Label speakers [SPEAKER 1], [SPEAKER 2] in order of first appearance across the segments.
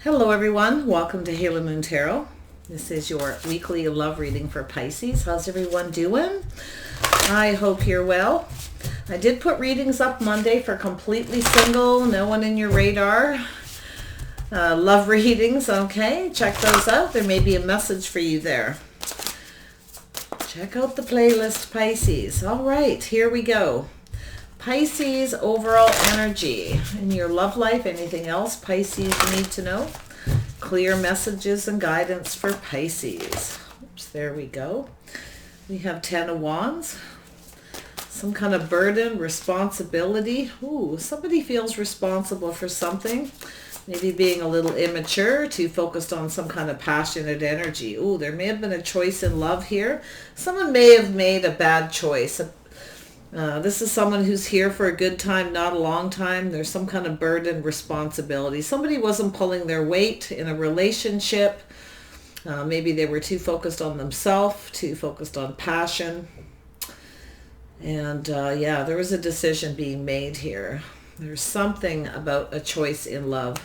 [SPEAKER 1] Hello everyone, welcome to Halo Moon Tarot. This is your weekly love reading for Pisces. How's everyone doing? I hope you're well. I did put readings up Monday for completely single, no one in your radar. Love readings, okay, check those out. There may be a message for you there. Check out the playlist, Pisces. All right, here we go. Pisces overall energy in your love life. Anything else Pisces need to know? Clear messages and guidance for Pisces. Oops, there we go. We have 10 of Wands. Some kind of burden, responsibility. Ooh, somebody feels responsible for something. Maybe being a little immature, too focused on some kind of passionate energy. Ooh, there may have been a choice in love here. Someone may have made a bad choice. This is someone who's here for a good time, not a long time. There's some kind of burden, responsibility. Somebody wasn't pulling their weight in a relationship. Maybe they were too focused on themselves, too focused on passion. And yeah, there was a decision being made here. There's something about a choice in love.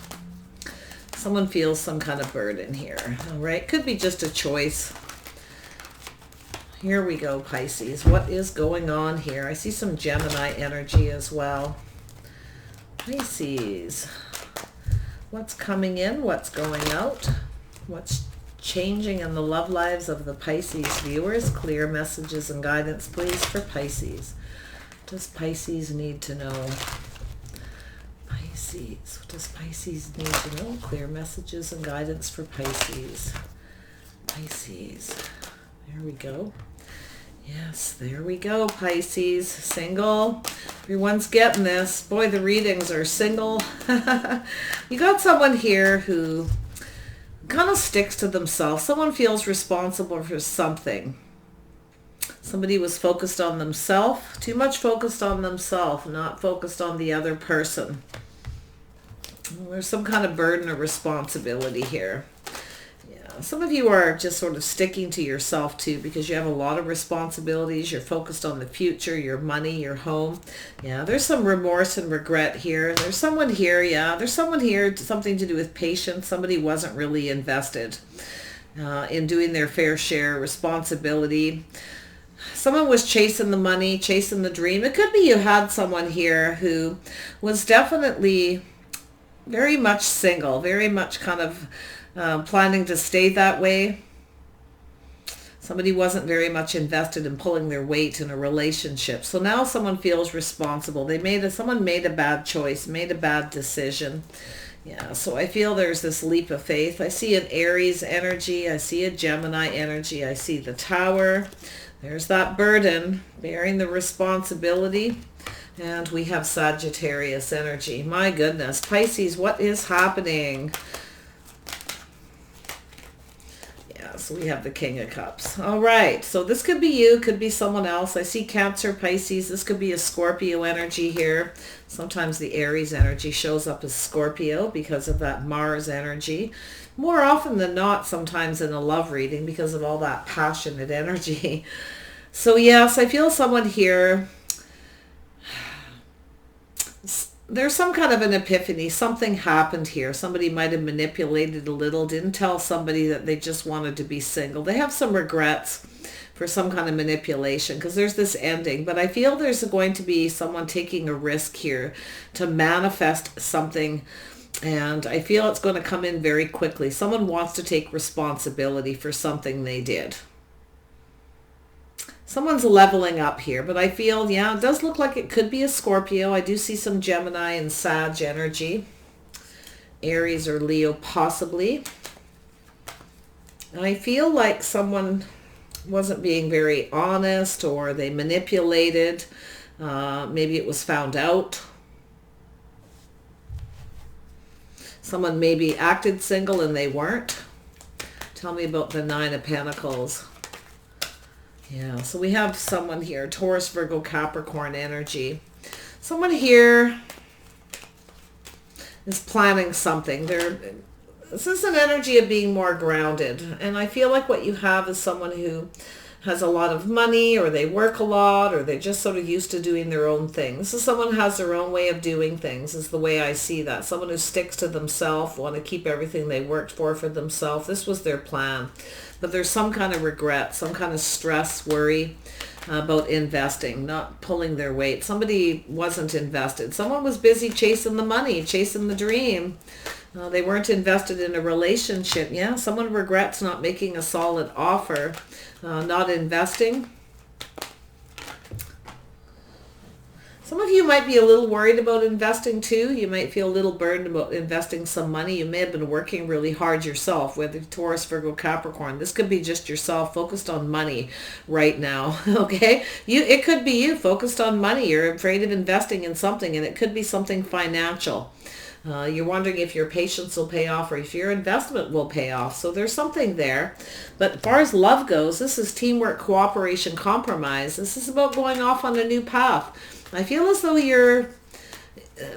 [SPEAKER 1] Someone feels some kind of burden here. All right, could be just a choice. Here we go, Pisces. What is going on here? I see some Gemini energy as well. Pisces. What's coming in? What's going out? What's changing in the love lives of the Pisces viewers? Clear messages and guidance, please, for Pisces. What does Pisces need to know? Pisces. What does Pisces need to know? Clear messages and guidance for Pisces. Pisces. There we go. Yes, there we go, Pisces. Single. Everyone's getting this. Boy, the readings are single. You got someone here who kind of sticks to themselves. Someone feels responsible for something. Somebody was focused on themselves. Too much focused on themselves, not focused on the other person. There's some kind of burden or responsibility here. Some of you are just sort of sticking to yourself too because you have a lot of responsibilities. You're focused on the future, your money, your home. Yeah, there's some remorse and regret here. There's someone here, there's someone here, something to do with patience. Somebody wasn't really invested in doing their fair share, responsibility. Someone was chasing the money, chasing the dream. It could be you had someone here who was definitely very much single, very much kind of planning to stay that way. Somebody wasn't very much invested in pulling their weight in a relationship. So now someone feels responsible. Someone made a bad choice, made a bad decision. Yeah, so I feel there's this leap of faith. I see an Aries energy. I see a Gemini energy. I see the Tower. There's that burden, bearing the responsibility. And we have Sagittarius energy. My goodness. Pisces, what is happening? So we have the King of Cups. All right. So this could be you, could be someone else. I see Cancer, Pisces. This could be a Scorpio energy here. Sometimes the Aries energy shows up as Scorpio because of that Mars energy. More often than not, sometimes in a love reading because of all that passionate energy. So yes, I feel someone here. There's some kind of an epiphany. Something happened here. Somebody might have manipulated a little, didn't tell somebody that they just wanted to be single. They have some regrets for some kind of manipulation because there's this ending. But I feel there's going to be someone taking a risk here to manifest something. And I feel it's going to come in very quickly. Someone wants to take responsibility for something they did. Someone's leveling up here, but I feel, yeah, it does look like it could be a Scorpio. I do see some Gemini and Sag energy. Aries or Leo possibly. And I feel like someone wasn't being very honest or they manipulated. Maybe it was found out. Someone maybe acted single and they weren't. Tell me about the Nine of Pentacles. Yeah, so we have someone here, Taurus, Virgo, Capricorn energy. Someone here is planning something. This is an energy of being more grounded. And I feel like what you have is someone who has a lot of money, or they work a lot, or they're just sort of used to doing their own thing. This is someone who has their own way of doing things, is the way I see that. Someone who sticks to themselves, want to keep everything they worked for themselves. This was their plan. But there's some kind of regret, some kind of stress, worry about investing, not pulling their weight. Somebody wasn't invested. Someone was busy chasing the money, chasing the dream. They weren't invested in a relationship. Yeah, someone regrets not making a solid offer, not investing. Some of you might be a little worried about investing too. You might feel a little burdened about investing some money. You may have been working really hard yourself, whether Taurus, Virgo, Capricorn. This could be just yourself focused on money right now, okay? It could be you focused on money. You're afraid of investing in something, and it could be something financial. You're wondering if your patience will pay off or if your investment will pay off. So there's something there. But as far as love goes, this is teamwork, cooperation, compromise. This is about going off on a new path. I feel as though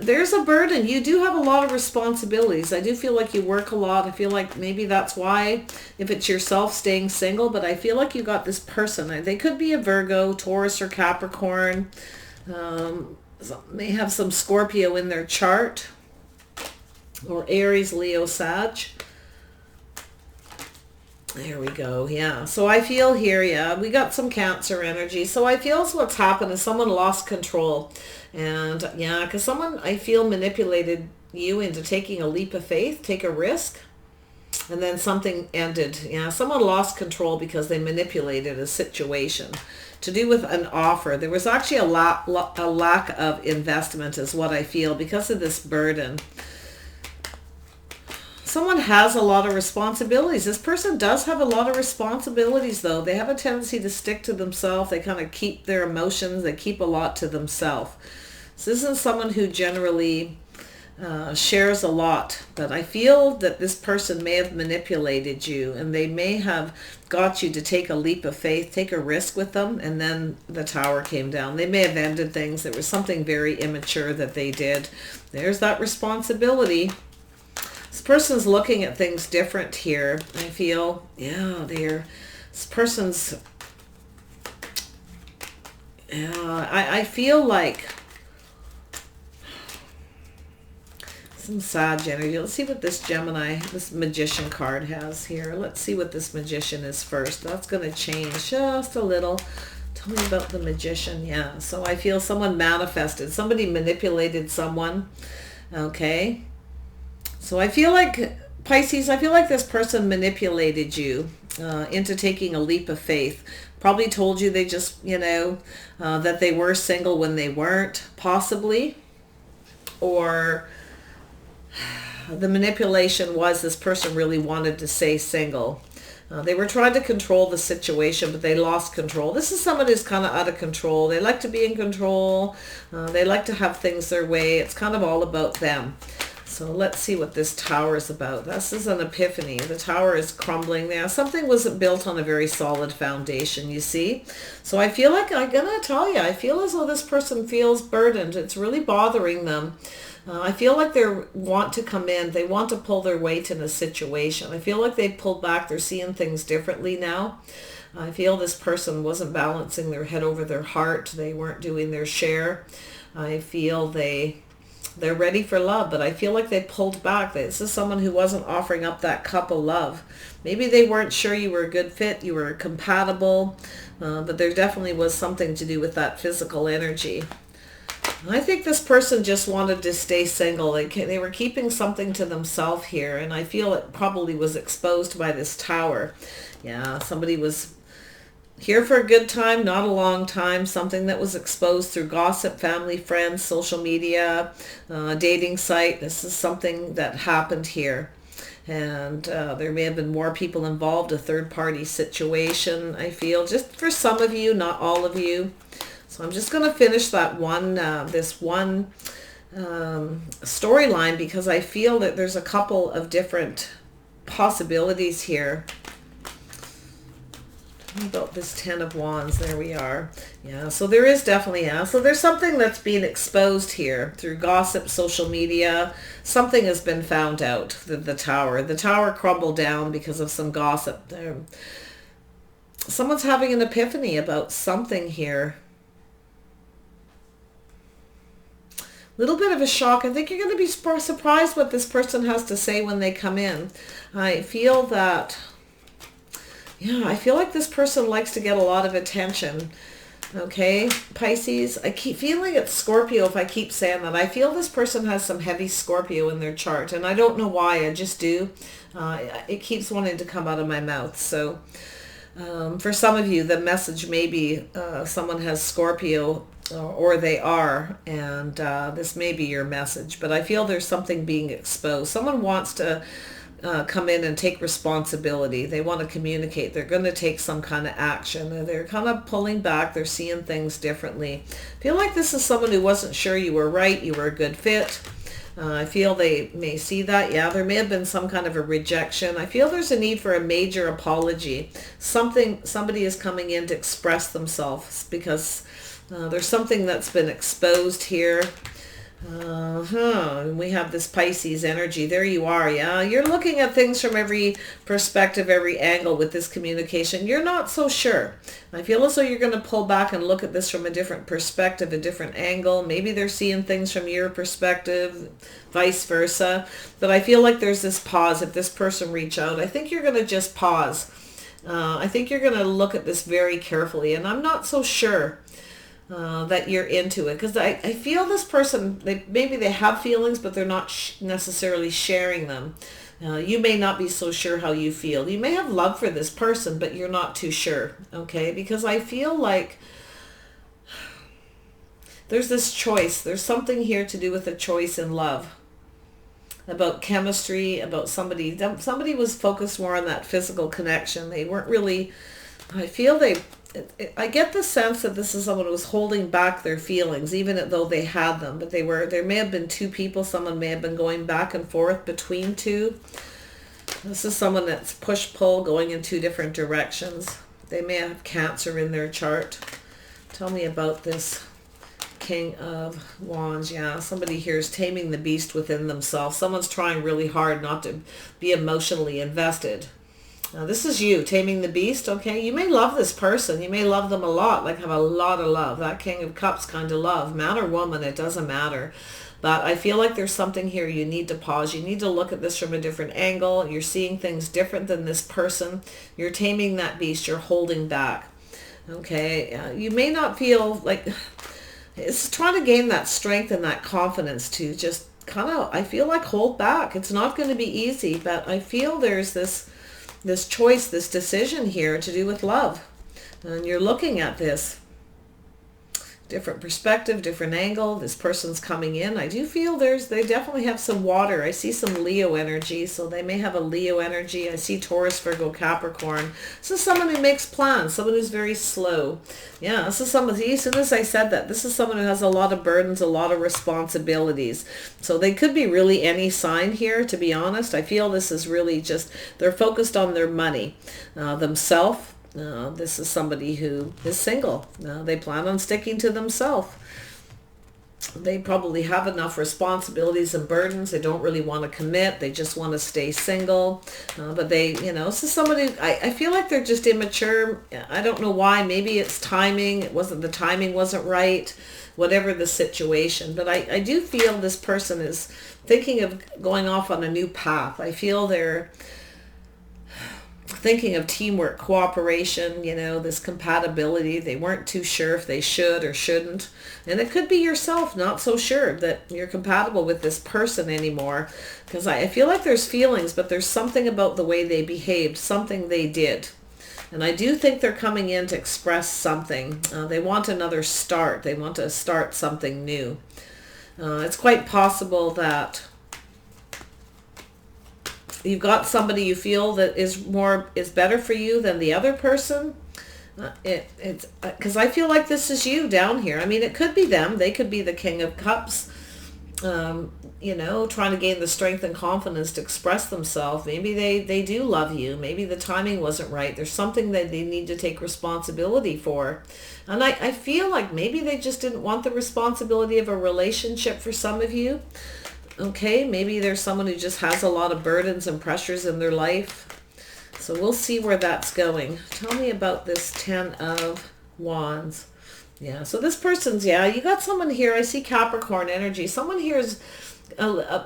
[SPEAKER 1] there's a burden. You do have a lot of responsibilities. I do feel like you work a lot. I feel like maybe that's why, if it's yourself staying single, but I feel like you got this person. They could be a Virgo, Taurus, or Capricorn. May have some Scorpio in their chart. Or Aries, Leo, Sag. There we go. Yeah. So I feel here, yeah, we got some Cancer energy. So I feel what's happened is someone lost control. And yeah, because someone, I feel, manipulated you into taking a leap of faith, take a risk. And then something ended. Yeah, someone lost control because they manipulated a situation to do with an offer. There was actually a lack of investment is what I feel because of this burden. Someone has a lot of responsibilities. This person does have a lot of responsibilities, though. They have a tendency to stick to themselves. They kind of keep their emotions. They keep a lot to themselves. So this isn't someone who generally shares a lot. But I feel that this person may have manipulated you, and they may have got you to take a leap of faith, take a risk with them, and then the tower came down. They may have ended things. There was something very immature that they did. There's that responsibility. This person's looking at things different here. I feel, yeah, this person's, yeah, I feel like some sad energy. Let's see what this Gemini, this Magician card has here. Let's see what this Magician is first. That's going to change just a little. Tell me about the Magician. Yeah, so I feel someone manifested. Somebody manipulated someone. Okay. So I feel like, Pisces, I feel like this person manipulated you into taking a leap of faith. Probably told you they just, that they were single when they weren't, possibly. Or the manipulation was this person really wanted to stay single. They were trying to control the situation, but they lost control. This is someone who's kind of out of control. They like to be in control. They like to have things their way. It's kind of all about them. So let's see what this tower is about. This is an epiphany. The tower is crumbling now. Something wasn't built on a very solid foundation, you see. So I feel like, I'm going to tell you, I feel as though this person feels burdened. It's really bothering them. I feel like they want to come in. They want to pull their weight in a situation. I feel like they pulled back. They're seeing things differently now. I feel this person wasn't balancing their head over their heart. They weren't doing their share. I feel they're ready for love, but I feel like they pulled back. This is someone who wasn't offering up that cup of love. Maybe they weren't sure you were a good fit, you were compatible, but there definitely was something to do with that physical energy. I think this person just wanted to stay single. They were keeping something to themselves here, and I feel it probably was exposed by this tower. Yeah, somebody was here for a good time, not a long time. Something that was exposed through gossip, family, friends, social media, dating site. This is something that happened here. And there may have been more people involved, a third-party situation, I feel. Just for some of you, not all of you. So I'm just going to finish that one, this one storyline, because I feel that there's a couple of different possibilities here. About this 10 of Wands, there we are. Yeah, so there is definitely, yeah, so there's something that's being exposed here through gossip, social media. Something has been found out. The tower crumbled down because of some gossip. someone's having an epiphany about something here. Little bit of a shock. I think you're going to be surprised what this person has to say when they come in. I feel that, yeah, I feel like this person likes to get a lot of attention. Okay, Pisces, I keep feeling it's Scorpio if I keep saying that. I feel this person has some heavy Scorpio in their chart, and I don't know why, I just do. It keeps wanting to come out of my mouth. So for some of you, the message may be someone has Scorpio, or they are, and this may be your message, but I feel there's something being exposed. Someone wants to come in and take responsibility. They want to communicate. They're going to take some kind of action. They're kind of pulling back. They're seeing things differently. I feel like this is someone who wasn't sure you were right, you were a good fit. I feel they may see that. Yeah, there may have been some kind of a rejection. I feel there's a need for a major apology. Somebody is coming in to express themselves because there's something that's been exposed here. We have this Pisces energy. There you are. Yeah, you're looking at things from every perspective, every angle with this communication. You're not so sure. I feel as though you're going to pull back and look at this from a different perspective, a different angle. Maybe they're seeing things from your perspective, vice versa. But I feel like there's this pause. If this person reach out, I think you're going to just pause. I think you're going to look at this very carefully. And I'm not so sure that you're into it, because I feel this person, maybe they have feelings, but they're not necessarily sharing them. You may not be so sure how you feel. You may have love for this person, but you're not too sure, okay? Because I feel like there's this choice. There's something here to do with a choice in love, about chemistry, about somebody was focused more on that physical connection. They weren't really, I get the sense that this is someone who was holding back their feelings, even though they had them. But there may have been two people. Someone may have been going back and forth between two. This is someone that's push-pull, going in two different directions. They may have Cancer in their chart. Tell me about this King of Wands. Yeah, somebody here is taming the beast within themselves. Someone's trying really hard not to be emotionally invested. Now, this is you, taming the beast, okay? You may love this person. You may love them a lot, like have a lot of love. That King of Cups kind of love. Man or woman, it doesn't matter. But I feel like there's something here you need to pause. You need to look at this from a different angle. You're seeing things different than this person. You're taming that beast. You're holding back, okay? You may not feel like... It's trying to gain that strength and that confidence to just kind of, I feel like, hold back. It's not going to be easy, but I feel there's this choice, this decision here to do with love. And you're looking at this different perspective, different angle. This person's coming in. I do feel they definitely have some water. I see some Leo energy, so they may have a Leo energy. I see Taurus, Virgo, Capricorn. This is someone who makes plans, someone who's very slow. Yeah, this is someone, as soon as I said that, this is someone who has a lot of burdens, a lot of responsibilities. So they could be really any sign here, to be honest. I feel this is really just, they're focused on their money, themselves. This is somebody who is single. They plan on sticking to themselves. They probably have enough responsibilities and burdens. They don't really want to commit. They just want to stay single. But they, this is somebody, I feel like they're just immature. I don't know why. Maybe it's timing. The timing wasn't right. Whatever the situation. But I do feel this person is thinking of going off on a new path. I feel they're thinking of teamwork, cooperation, this compatibility. They weren't too sure if they should or shouldn't. And it could be yourself not so sure that you're compatible with this person anymore. Because I feel like there's feelings, but there's something about the way they behaved, something they did. And I do think they're coming in to express something. They want another start. They want to start something new. It's quite possible that you've got somebody you feel that is better for you than the other person. It's because I feel like this is you down here. I mean, it could be them. They could be the King of Cups, trying to gain the strength and confidence to express themselves. Maybe they do love you. Maybe the timing wasn't right. There's something that they need to take responsibility for. And I feel like maybe they just didn't want the responsibility of a relationship for some of you. Okay, maybe there's someone who just has a lot of burdens and pressures in their life. So we'll see where that's going. Tell me about this 10 of Wands. Yeah, so this person's, yeah, you got someone here. I see Capricorn energy. Someone here is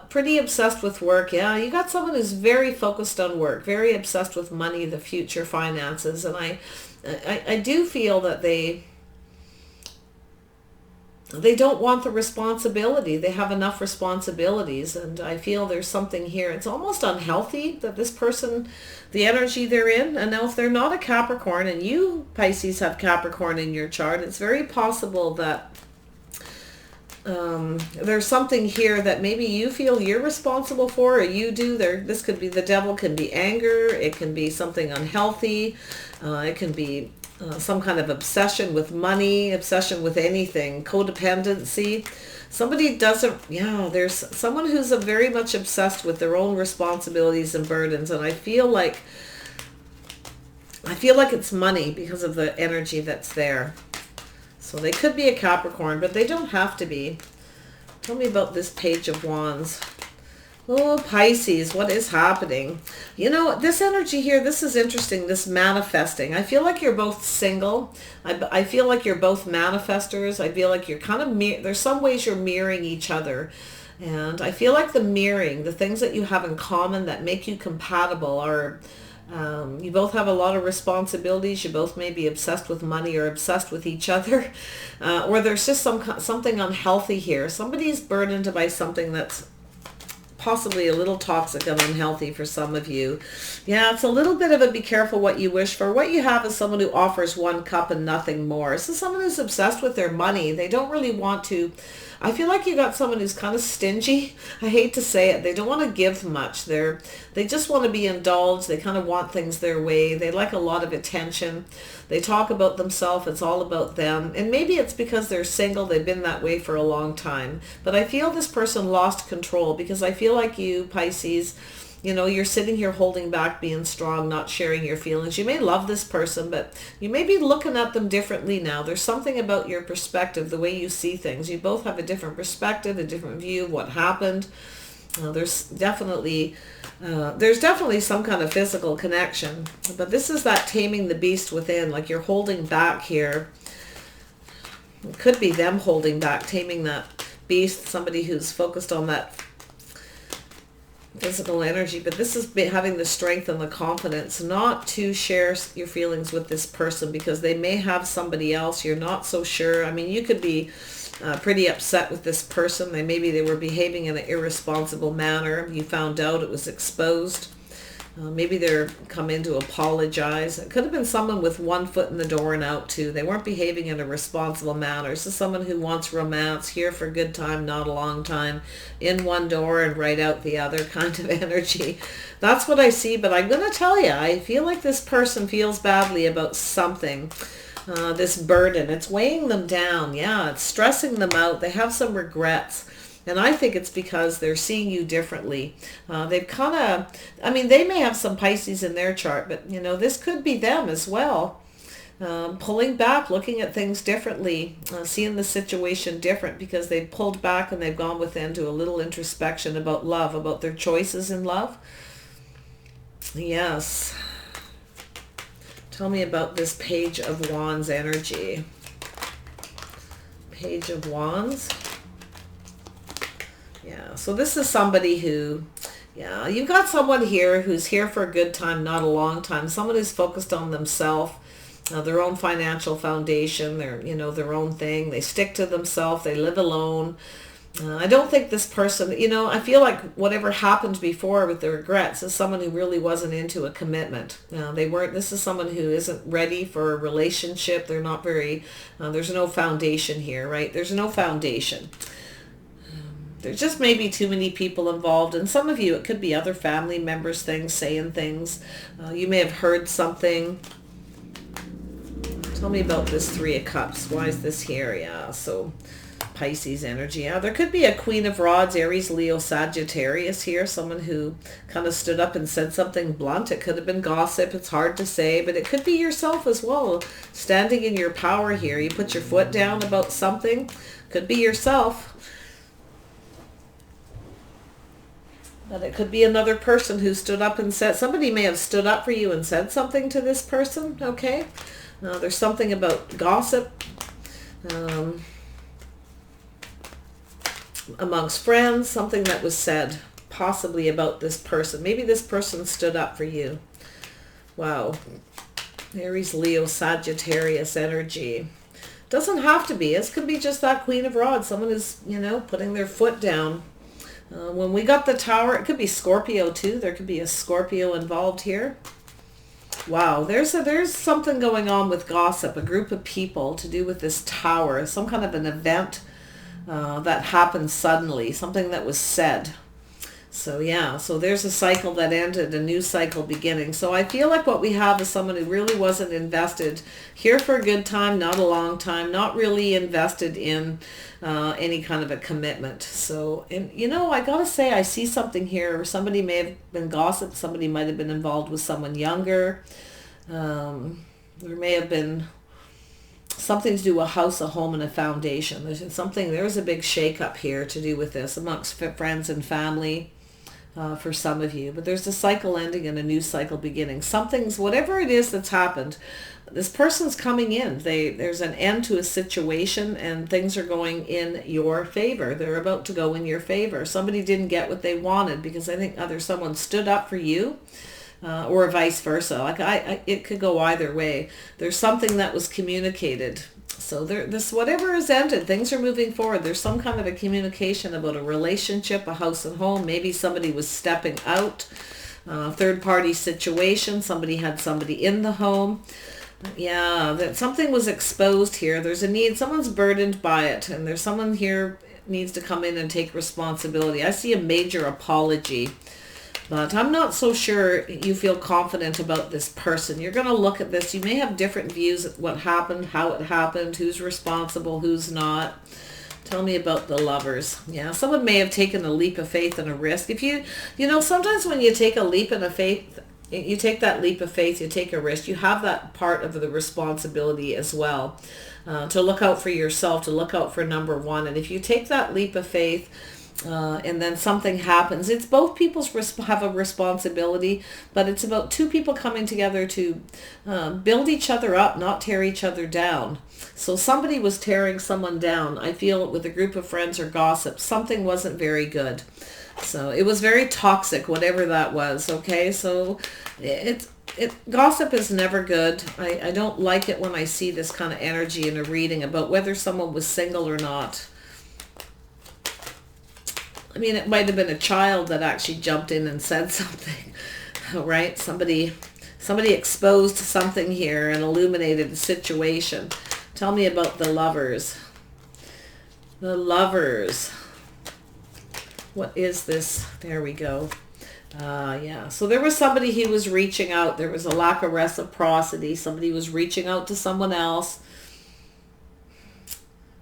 [SPEAKER 1] pretty obsessed with work. Yeah, you got someone who's very focused on work, very obsessed with money, the future, finances. And I do feel that they don't want the responsibility. They have enough responsibilities, and I feel there's something here. It's almost unhealthy that this person, the energy they're in, and now if they're not a Capricorn, and you, Pisces, have Capricorn in your chart, it's very possible that there's something here that maybe you feel you're responsible for, or you do. This could be, the devil can be anger, it can be something unhealthy, it can be some kind of obsession with money, obsession with anything, codependency. Somebody doesn't, yeah, there's someone who's very much obsessed with their own responsibilities and burdens. And I feel like it's money because of the energy that's there. So they could be a Capricorn, but they don't have to be. Tell me about this Page of Wands. Oh, Pisces, what is happening? You know, this energy here, this is interesting, this manifesting. I feel like you're both single. I feel like you're both manifestors. I feel like you're kind of, there's some ways you're mirroring each other. And I feel like the mirroring, the things that you have in common that make you compatible are, you both have a lot of responsibilities. You both may be obsessed with money or obsessed with each other. Or there's just something unhealthy here. Somebody's burdened by something that's possibly a little toxic and unhealthy for some of you. Yeah, it's a little bit of a be careful what you wish for. What you have is someone who offers one cup and nothing more. This is someone who's obsessed with their money. They don't really want to. I feel like you got someone who's kind of stingy. I hate to say it. They don't want to give much. They just want to be indulged. They kind of want things their way. They like a lot of attention. They talk about themselves. It's all about them. And maybe it's because they're single. They've been that way for a long time. But I feel this person lost control, because I feel like you, Pisces, you know, you're sitting here holding back, being strong, not sharing your feelings. You may love this person, but you may be looking at them differently now. There's something about your perspective, the way you see things. You both have a different perspective, a different view of what happened. There's definitely some kind of physical connection. But this is that taming the beast within, like you're holding back here. It could be them holding back, taming that beast, somebody who's focused on that physical energy. But this is having the strength and the confidence not to share your feelings with this person, because they may have somebody else. You're not so sure. I mean, you could be pretty upset with this person. Maybe they were behaving in an irresponsible manner. You found out, it was exposed. Maybe they're come in to apologize. It could have been someone with one foot in the door and out too. They weren't behaving in a responsible manner. This is someone who wants romance, here for a good time, not a long time, in one door and right out the other kind of energy. That's what I see. But I'm going to tell you, I feel like this person feels badly about something. This burden, it's weighing them down. Yeah, it's stressing them out. They have some regrets. And I think it's because they're seeing you differently. They've kind of, I mean, they may have some Pisces in their chart, but, you know, this could be them as well. Pulling back, looking at things differently, seeing the situation different, because they've pulled back and they've gone within to a little introspection about love, about their choices in love. Yes. Tell me about this Page of Wands energy. Page of Wands. Yeah, so this is somebody who, yeah, you've got someone here who's here for a good time, not a long time. Someone who's focused on themselves, their own financial foundation, their own thing. They stick to themselves. They live alone. I don't think this person, I feel like whatever happened before with the regrets is someone who really wasn't into a commitment. This is someone who isn't ready for a relationship. They're not very, there's no foundation here, right? There's no foundation. There's just maybe too many people involved. And some of you, it could be other family members, saying things. You may have heard something. Tell me about this Three of Cups. Why is this here? Yeah, so Pisces energy. Yeah, there could be a Queen of Rods, Aries, Leo, Sagittarius here. Someone who kind of stood up and said something blunt. It could have been gossip. It's hard to say, but it could be yourself as well. Standing in your power here. You put your foot down about something. Could be yourself. But it could be another person who stood up and said, somebody may have stood up for you and said something to this person, okay? There's something about gossip amongst friends, something that was said possibly about this person. Maybe this person stood up for you. Wow. Aries, Leo, Sagittarius energy. Doesn't have to be. This could be just that Queen of Rods. Someone is, putting their foot down. When we got the Tower, it could be Scorpio too. There could be a Scorpio involved here. Wow, there's something going on with gossip, a group of people to do with this Tower, some kind of an event that happened suddenly, something that was said. So yeah, so there's a cycle that ended, a new cycle beginning. So I feel like what we have is someone who really wasn't invested, here for a good time, not a long time, not really invested in any kind of a commitment. So, and I gotta say, I see something here. Somebody may have been gossiped, somebody might have been involved with someone younger. There may have been something to do with a house, a home, and a foundation. There's a big shake-up here to do with this amongst friends and family. For some of you, but there's a cycle ending and a new cycle beginning. Whatever it is that's happened, this person's coming in. There's an end to a situation and things are going in your favor. They're about to go in your favor. Somebody didn't get what they wanted because I think either someone stood up for you or vice versa. It could go either way. There's something that was communicated. So whatever has ended, things are moving forward. There's some kind of a communication about a relationship, a house and home. Maybe somebody was stepping out, third-party situation. Somebody had somebody in the home. Yeah, that something was exposed here. There's a need. Someone's burdened by it, and there's someone here needs to come in and take responsibility. I see a major apology. But I'm not so sure you feel confident about this person. You're going to look at this. You may have different views of what happened, how it happened, who's responsible, who's not. Tell me about the Lovers. Yeah, someone may have taken a leap of faith and a risk. If sometimes when you take a leap of faith, you take that leap of faith, you take a risk, you have that part of the responsibility as well. To look out for yourself, to look out for number one. And if you take that leap of faith, and then something happens. It's both people's have a responsibility, but it's about two people coming together to build each other up, not tear each other down. So somebody was tearing someone down. I feel with a group of friends or gossip, something wasn't very good. So it was very toxic, whatever that was. Okay, so gossip is never good. I don't like it when I see this kind of energy in a reading about whether someone was single or not. I mean, it might have been a child that actually jumped in and said something, right? Somebody exposed something here and illuminated the situation. Tell me about the Lovers. The Lovers. What is this? There we go. Yeah. So there was somebody who was reaching out. There was a lack of reciprocity. Somebody was reaching out to someone else.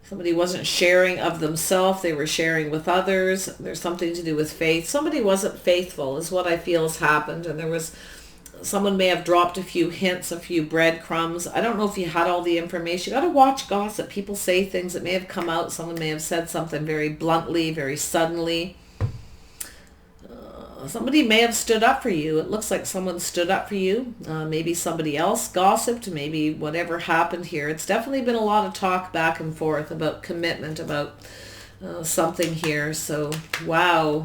[SPEAKER 1] Somebody wasn't sharing of themselves. They were sharing with others. There's something to do with faith. Somebody wasn't faithful is what I feel has happened. And someone may have dropped a few hints, a few breadcrumbs. I don't know if you had all the information. You got to watch gossip. People say things that may have come out. Someone may have said something very bluntly, very suddenly. Somebody may have stood up for you. It looks like someone stood up for you. Maybe somebody else gossiped. Maybe whatever happened here. It's definitely been a lot of talk back and forth about commitment, about something here. So, wow.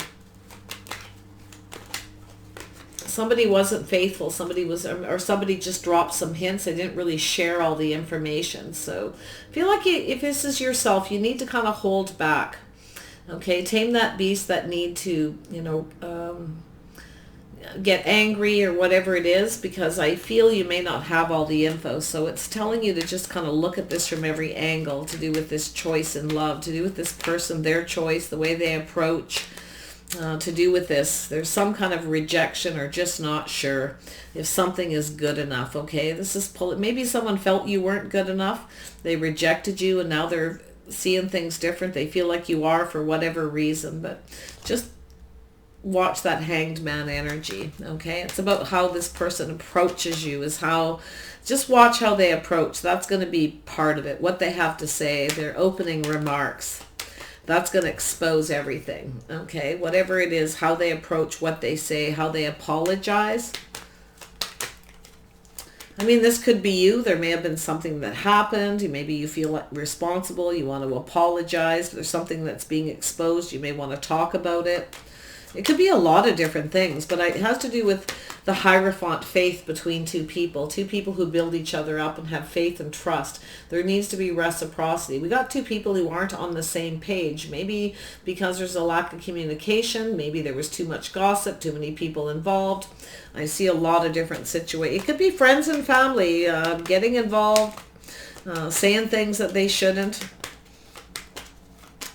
[SPEAKER 1] Somebody wasn't faithful. Somebody just dropped some hints. They didn't really share all the information. So, I feel like if this is yourself, you need to kind of hold back. Okay, tame that beast, that need to, get angry or whatever it is, because I feel you may not have all the info. So it's telling you to just kind of look at this from every angle, to do with this choice in love, to do with this person, their choice, the way they approach, to do with this. There's some kind of rejection or just not sure if something is good enough. Okay, maybe someone felt you weren't good enough. They rejected you and now they're seeing things different. They feel like you are for whatever reason, but just watch that Hanged Man energy. Okay, it's about how this person approaches you, just watch how they approach. That's going to be part of it, what they have to say, their opening remarks. That's going to expose everything. Okay, whatever it is, how they approach what they say, how they apologize. I mean, this could be you. There may have been something that happened. Maybe you feel responsible. You want to apologize. There's something that's being exposed. You may want to talk about it. It could be a lot of different things, but it has to do with the Hierophant faith between two people who build each other up and have faith and trust. There needs to be reciprocity. We got two people who aren't on the same page, maybe because there's a lack of communication, maybe there was too much gossip, too many people involved. I see a lot of different situations. It could be friends and family getting involved, saying things that they shouldn't,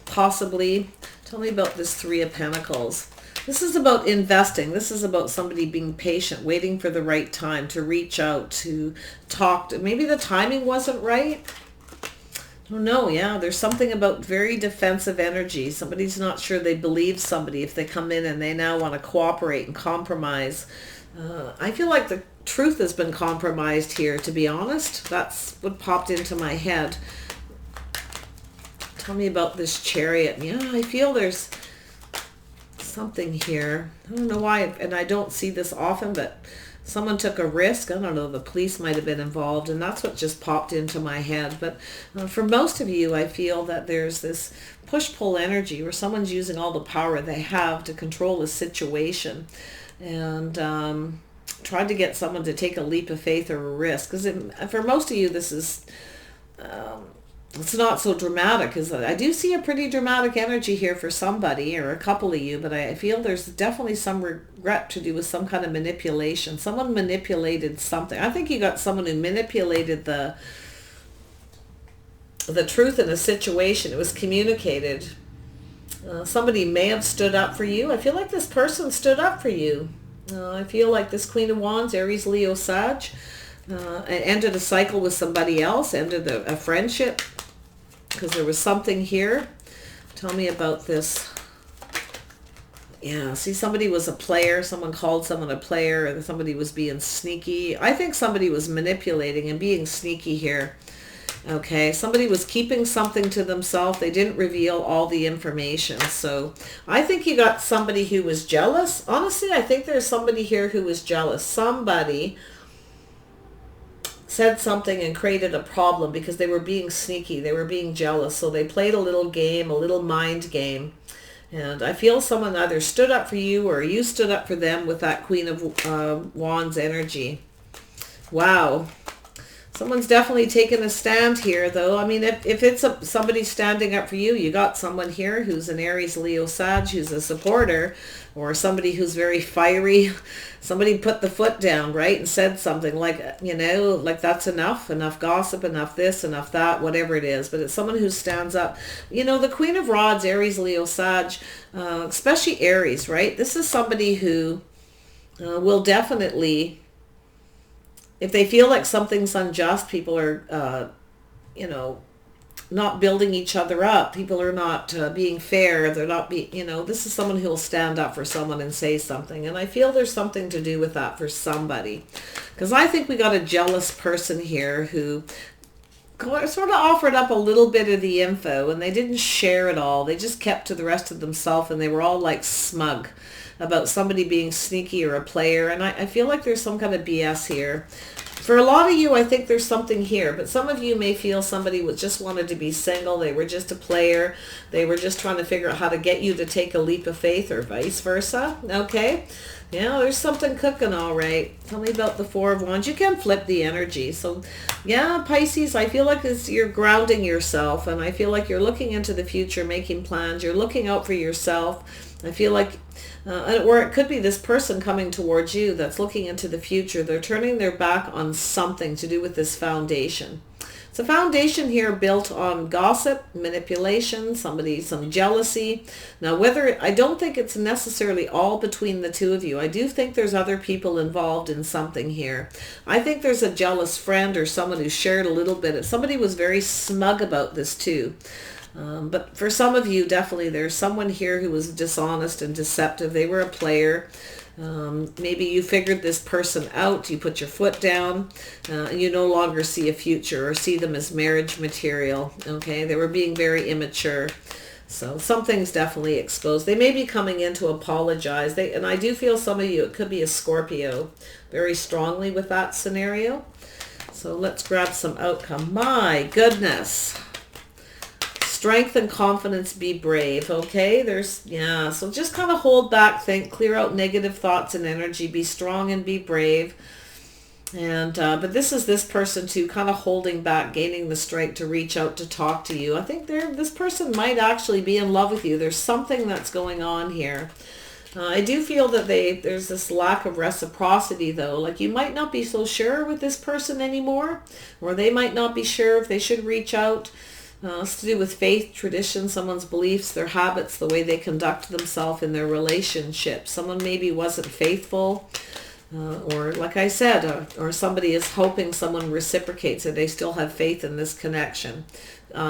[SPEAKER 1] possibly. Tell me about this Three of Pentacles. This is about investing. This is about somebody being patient, waiting for the right time to reach out, to talk. Maybe the timing wasn't right. I don't know. Yeah, there's something about very defensive energy. Somebody's not sure they believe somebody if they come in and they now want to cooperate and compromise. I feel like the truth has been compromised here, to be honest. That's what popped into my head. Tell me about this Chariot. Yeah, I feel there's something here. I don't know why, and I don't see this often, but someone took a risk. I don't know, the police might have been involved, and that's what just popped into my head. But for most of you, I feel that there's this push-pull energy where someone's using all the power they have to control a situation and tried to get someone to take a leap of faith or a risk. Because for most of you, this is... it's not so dramatic, because I do see a pretty dramatic energy here for somebody or a couple of you, but I feel there's definitely some regret to do with some kind of manipulation. Someone manipulated something. I think you got someone who manipulated the truth in a situation. It was communicated. Somebody may have stood up for you. I feel like this person stood up for you. I feel like this Queen of Wands, Aries, Leo, Sag, ended a cycle with somebody else, ended a friendship, because there was something here. Tell me about this. Yeah, see, somebody was a player. Someone called someone a player, and somebody was being sneaky. I think somebody was manipulating and being sneaky here. Okay, somebody was keeping something to themselves. They didn't reveal all the information. So I think you got somebody who was jealous. Honestly, I think there's somebody here who was jealous. Somebody said something and created a problem because they were being sneaky. They were being jealous. So they played a little game, a little mind game. And I feel someone either stood up for you or you stood up for them with that Queen of Wands energy. Wow. Someone's definitely taken a stand here, though. I mean, if it's somebody standing up for you, you got someone here who's an Aries, Leo, Sag, who's a supporter, or somebody who's very fiery. Somebody put the foot down, right, and said something like, you know, like that's enough gossip, enough this, enough that, whatever it is. But it's someone who stands up. You know, the Queen of Rods, Aries, Leo, Sag, especially Aries, right? This is somebody who will definitely... If they feel like something's unjust, people are, you know, not building each other up. People are not being fair. They're not you know, this is someone who will stand up for someone and say something. And I feel there's something to do with that for somebody. Because I think we got a jealous person here who sort of offered up a little bit of the info and they didn't share it all. They just kept to the rest of themselves, and they were all like smug about somebody being sneaky or a player. And I feel like there's some kind of BS here. For a lot of you, I think there's something here, but some of you may feel somebody just wanted to be single. They were just a player. They were just trying to figure out how to get you to take a leap of faith, or vice versa. Okay? Yeah, there's something cooking, all right. Tell me about the Four of Wands. You can flip the energy. So, yeah, Pisces, I feel like you're grounding yourself, and I feel like you're looking into the future, making plans. You're looking out for yourself. I feel like, or it could be this person coming towards you that's looking into the future. They're turning their back on something to do with this foundation. It's a foundation here built on gossip, manipulation, some jealousy. Now, I don't think it's necessarily all between the two of you. I do think there's other people involved in something here. I think there's a jealous friend or someone who shared a little bit. Somebody was very smug about this too. But for some of you, definitely there's someone here who was dishonest and deceptive. They were a player. Maybe you figured this person out. You put your foot down. And you no longer see a future or see them as marriage material. Okay, they were being very immature. So something's definitely exposed. They may be coming in to apologize. And I do feel some of you, it could be a Scorpio, very strongly with that scenario. So let's grab some outcome. My goodness. Strength and confidence, be brave. Okay, so just kind of hold back, think, clear out negative thoughts and energy, be strong and be brave. And but this is this person too, kind of holding back, gaining the strength to reach out to talk to you. I think this person might actually be in love with you. There's something that's going on here. I do feel that there's this lack of reciprocity though. Like you might not be so sure with this person anymore, or they might not be sure if they should reach out. It's to do with faith, tradition, someone's beliefs, their habits, the way they conduct themselves in their relationship. Someone maybe wasn't faithful. Or like I said, or somebody is hoping someone reciprocates and they still have faith in this connection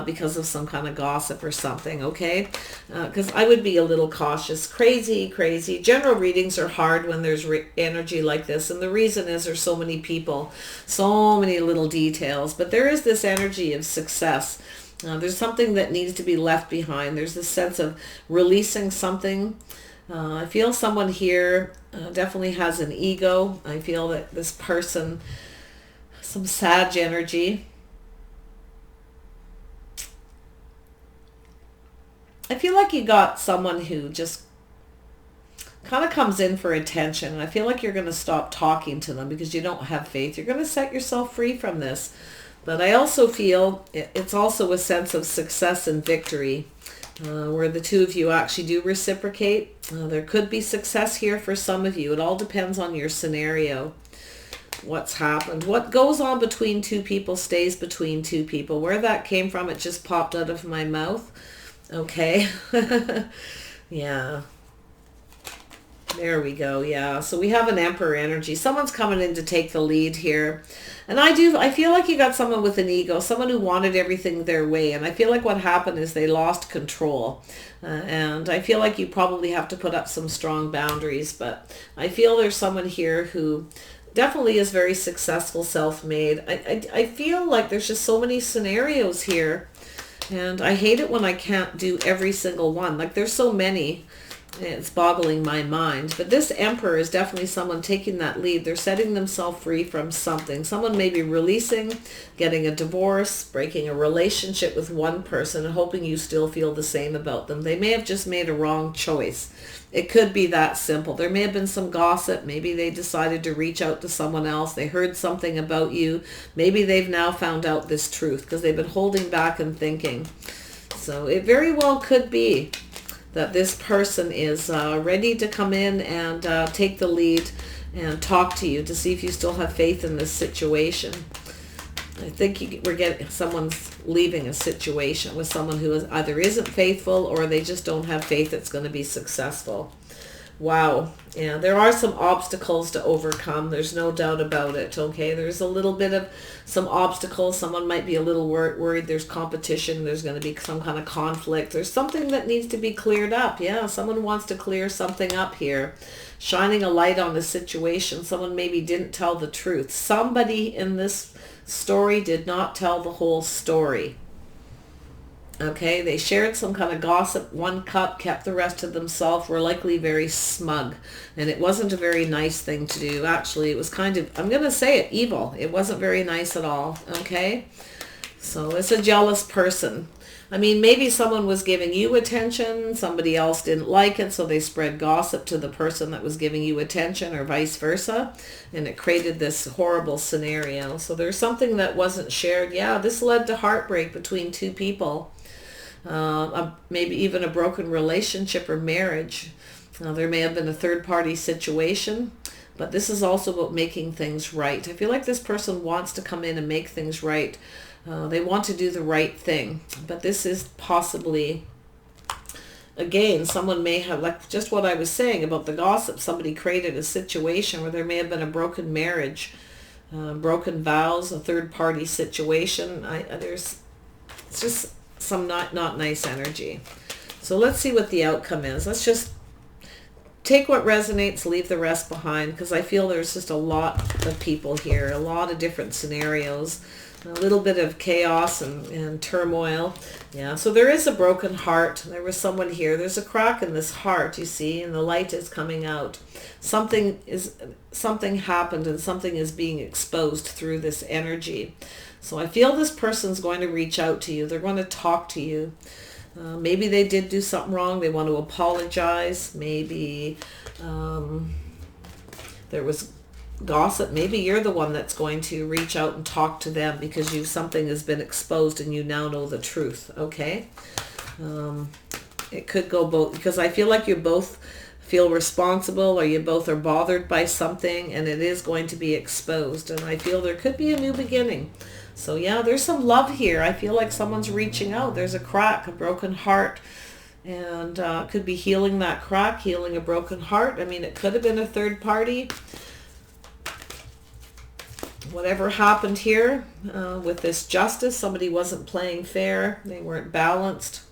[SPEAKER 1] because of some kind of gossip or something, okay? Because I would be a little cautious. Crazy. General readings are hard when there's energy like this, and the reason is there's so many people, so many little details, but there is this energy of success. There's something that needs to be left behind. There's this sense of releasing something. I feel someone here definitely has an ego. I feel that this person, some Sag energy. I feel like you got someone who just kind of comes in for attention. And I feel like you're going to stop talking to them because you don't have faith. You're going to set yourself free from this. But I also feel it's also a sense of success and victory. Where the two of you actually do reciprocate. There could be success here for some of you. It all depends on your scenario. What's happened. What goes on between two people stays between two people. Where that came from, it just popped out of my mouth. Okay. Yeah. There we go. Yeah. So we have an Emperor energy. Someone's coming in to take the lead here. And I feel like you got someone with an ego, someone who wanted everything their way. And I feel like what happened is they lost control. And I feel like you probably have to put up some strong boundaries. But I feel there's someone here who definitely is very successful, self-made. I feel like there's just so many scenarios here. And I hate it when I can't do every single one. Like there's so many. It's boggling my mind. But this Emperor is definitely someone taking that lead. They're setting themselves free from something. Someone may be releasing, getting a divorce, breaking a relationship with one person and hoping you still feel the same about them. They may have just made a wrong choice. It could be that simple. There may have been some gossip. Maybe they decided to reach out to someone else. They heard something about you. Maybe they've now found out this truth because they've been holding back and thinking. So it very well could be that this person is ready to come in and take the lead and talk to you to see if you still have faith in this situation. I think we're getting someone's leaving a situation with someone who either isn't faithful or they just don't have faith it's going to be successful. Wow. Yeah, there are some obstacles to overcome. There's no doubt about it. Okay, there's a little bit of some obstacles. Someone might be a little worried. There's competition. There's going to be some kind of conflict. There's something that needs to be cleared up. Yeah, someone wants to clear something up here. Shining a light on the situation. Someone maybe didn't tell the truth. Somebody in this story did not tell the whole story. Okay, they shared some kind of gossip, one cup, kept the rest to themselves, were likely very smug. And it wasn't a very nice thing to do. Actually, it was kind of, I'm going to say it, evil. It wasn't very nice at all. Okay, so it's a jealous person. I mean, maybe someone was giving you attention, somebody else didn't like it, so they spread gossip to the person that was giving you attention or vice versa. And it created this horrible scenario. So there's something that wasn't shared. Yeah, this led to heartbreak between two people. Maybe even a broken relationship or marriage. There may have been a third-party situation, but this is also about making things right. I feel like this person wants to come in and make things right. They want to do the right thing, but this is possibly, again, someone may have, like just what I was saying about the gossip, somebody created a situation where there may have been a broken marriage, broken vows, a third-party situation. It's just some not nice energy. So let's see what the outcome is. Let's just take what resonates, leave the rest behind, because I feel there's just a lot of people here, a lot of different scenarios. A little bit of chaos and turmoil. Yeah, so there is a broken heart. There was someone here. There's a crack in this heart, you see, and the light is coming out. Something happened and something is being exposed through this energy. So I feel this person's going to reach out to you. They're going to talk to you. Maybe they did do something wrong. They want to apologize. Maybe there was gossip. Maybe you're the one that's going to reach out and talk to them because something has been exposed and you now know the truth. Okay. It could go both, because I feel like you both feel responsible, or you both are bothered by something, and it is going to be exposed. And I feel there could be a new beginning. So yeah, there's some love here. I feel like someone's reaching out. There's a crack, a broken heart, and could be healing that crack, healing a broken heart. I mean, it could have been a third party. Whatever happened here with this justice, somebody wasn't playing fair. They weren't balanced.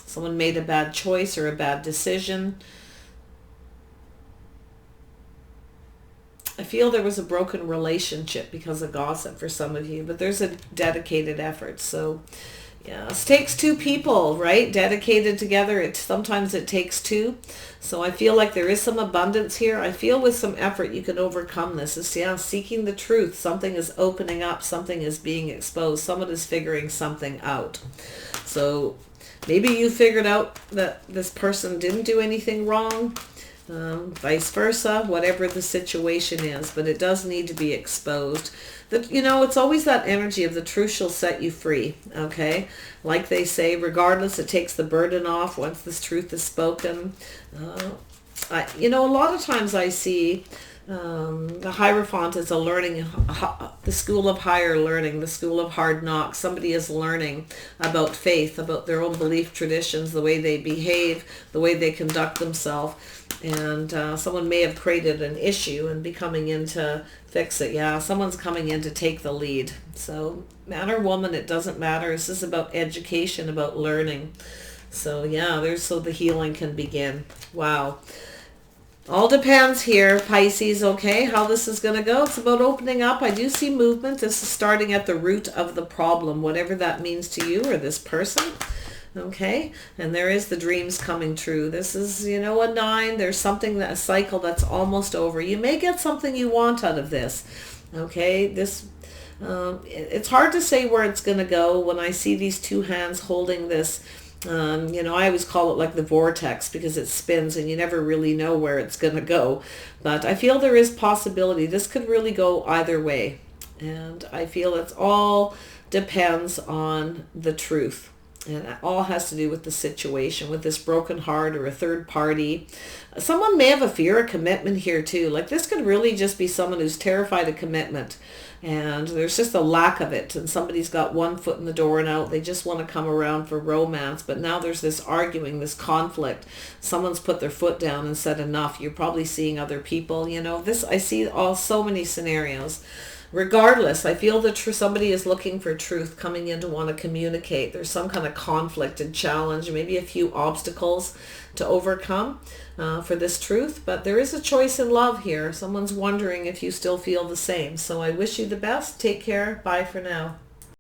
[SPEAKER 1] Someone made a bad choice or a bad decision. I feel there was a broken relationship because of gossip for some of you, but there's a dedicated effort. So yeah, it takes two people, right? Dedicated together. Sometimes it takes two. So I feel like there is some abundance here. I feel with some effort you can overcome this. It's, yeah, seeking the truth. Something is opening up. Something is being exposed. Someone is figuring something out. So maybe you figured out that this person didn't do anything wrong. Vice versa, whatever the situation is, but it does need to be exposed. That, you know, it's always that energy of the truth shall set you free. Okay, like they say, regardless, it takes the burden off once this truth is spoken. You know, a lot of times I see the Hierophant is a learning, the school of higher learning, the school of hard knocks. Somebody is learning about faith, about their own belief traditions, the way they behave, the way they conduct themselves. And someone may have created an issue and be coming in to fix it. Yeah, someone's coming in to take the lead. So man or woman, it doesn't matter. This is about education, about learning. So yeah, so the healing can begin. Wow. All depends here, Pisces, okay, how this is going to go. It's about opening up. I do see movement. This is starting at the root of the problem, whatever that means to you or this person. Okay, and there is the dreams coming true. This is, you know, a 9. There's something, a cycle that's almost over. You may get something you want out of this. Okay, this it's hard to say where it's going to go. When I see these two hands holding this, you know, I always call it like the vortex because it spins and you never really know where it's going to go. But I feel there is possibility. This could really go either way. And I feel it's all depends on the truth. And it all has to do with the situation, with this broken heart or a third party. Someone may have a fear of commitment here too. Like this could really just be someone who's terrified of commitment. And there's just a lack of it. And somebody's got one foot in the door and out. They just want to come around for romance. But now there's this arguing, this conflict. Someone's put their foot down and said enough. You're probably seeing other people. You know, this, I see so many scenarios. Regardless, I feel that somebody is looking for truth, coming in to want to communicate. There's some kind of conflict and challenge, maybe a few obstacles to overcome for this truth. But there is a choice in love here. Someone's wondering if you still feel the same. So I wish you the best. Take care. Bye for now.